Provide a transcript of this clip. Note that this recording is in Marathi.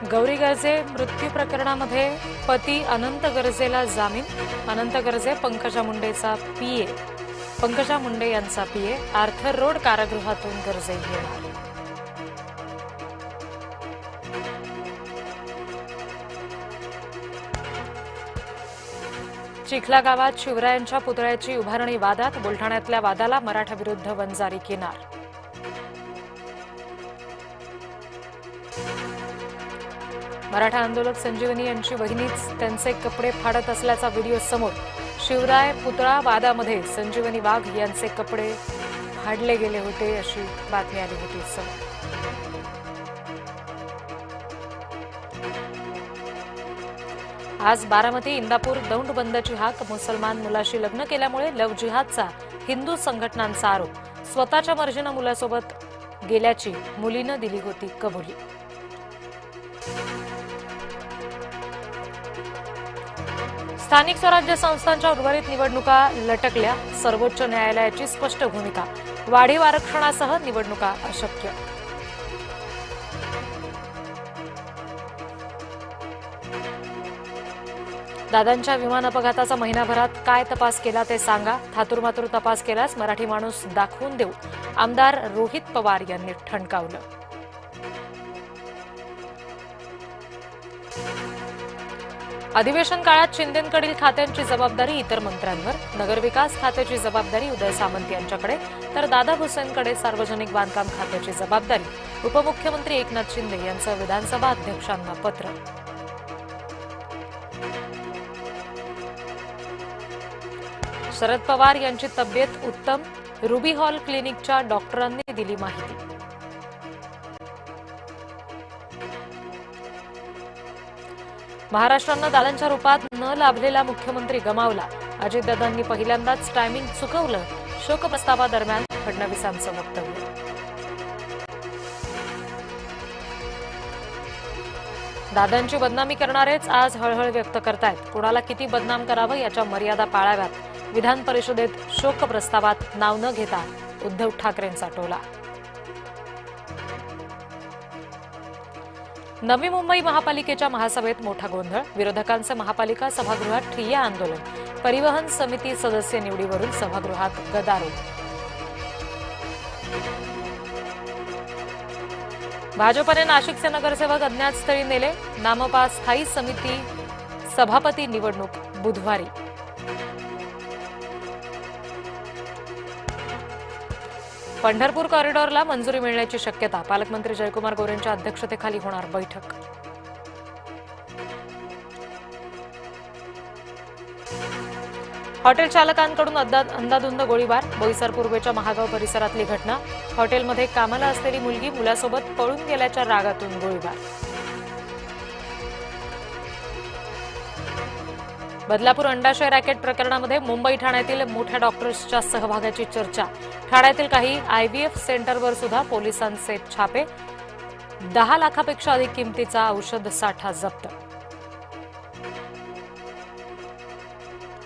गौरी गर्जे मृत्यू प्रकरणामध्ये पती अनंत गर्जेला जामीन. अनंत गर्जे पंकजा मुंडेचा पीए. पंकजा मुंडे यांचा पीए आर्थर रोड कारागृहातून गर्जे घेणार. चिखला गावात शिवरायांच्या पुतळ्याची उभारणी वादात. बुलढाण्यातल्या वादाला मराठा विरुद्ध वंजारी किनार. मराठा आंदोलक संजीवनी यांची बहिणीच त्यांचे कपडे फाडत असल्याचा व्हिडिओ समोर. शिवराय पुतळा वादामध्ये संजीवनी वाघ यांचे कपडे फाडले गेले होते अशी बातमी आली होती समोर. आज बारामती इंदापूर दौंड बंदची हाक. मुसलमान मुलाशी लग्न केल्यामुळे लव्ह जिहादचा हिंदू संघटनांचा आरोप. स्वतःच्या मर्जीनं मुलासोबत गेल्याची मुलीनं दिली होती कबुली. स्थानिक स्वराज्य संस्थांच्या उर्वरित निवडणुका लटकल्या. सर्वोच्च न्यायालयाची स्पष्ट भूमिका. वाढीव आरक्षणासह निवडणुका अशक्य. दादांच्या विमान अपघाताचा महिनाभरात काय तपास केला ते सांगा. थातुरमातुर तपास केल्यास मराठी माणूस दाखवून देऊ, आमदार रोहित पवार यांनी ठणकावलं. अधिवेशन काळात शिंदेंकडील खात्यांची जबाबदारी इतर मंत्र्यांवर. नगरविकास खात्याची जबाबदारी उदय सामंत यांच्याकडे तर दादा भुसेंकडे सार्वजनिक बांधकाम खात्याची जबाबदारी. उपमुख्यमंत्री एकनाथ शिंदे यांचं विधानसभा अध्यक्षांना पत्र. शरद पवार यांची तब्येत उत्तम. रुबी हॉल क्लिनिकच्या डॉक्टरांनी दिली माहिती. महाराष्ट्रानं दादांच्या रूपात न लाभलेला मुख्यमंत्री गमावला. अजितदादांनी पहिल्यांदाच टायमिंग चुकवलं. शोकप्रस्तावादरम्यान फडणवीसांचं वक्तव्य. दादांची बदनामी करणारेच आज हळहळ व्यक्त करतायत. कुणाला किती बदनाम करावं याच्या मर्यादा पाळाव्यात. विधान परिषदेत शोकप्रस्तावात नाव न घेता उद्धव ठाकरेंचा टोला. नवी मुंबई महापालिकेच्या महासभेत मोठा गोंधळ. विरोधकांचे महापालिका सभागृहात ठिय्या आंदोलन. परिवहन समिती सदस्य निवडीवरून सभागृहात गदारोळ. भाजपने नाशिकचे नगरसेवक अज्ञात स्थळी नेले. नामपा स्थायी समिती सभापती निवडणूक बुधवारी. पंढरपूर कॉरिडॉरला मंजुरी मिळण्याची शक्यता. पालकमंत्री जयकुमार गोरेंच्या अध्यक्षतेखाली होणार बैठक. हॉटेल चालकांकडून अंधाधुंद गोळीबार. बोईसर पूर्वेच्या महागाव परिसरातली घटना. हॉटेलमध्ये कामाला असलेली मुलगी मुलासोबत पळून गेल्याच्या रागातून गोळीबार. बदलापूर अंडाशय रॅकेट प्रकरणामध्ये मुंबई ठाण्यातील मोठ्या डॉक्टर्सच्या सहभागाची चर्चा. ठाण्यातील काही आयव्हीएफ सेंटरवर सुद्धा पोलिसांचे छापे. 10 लाखापेक्षा अधिक किमतीचा औषध साठा जप्त.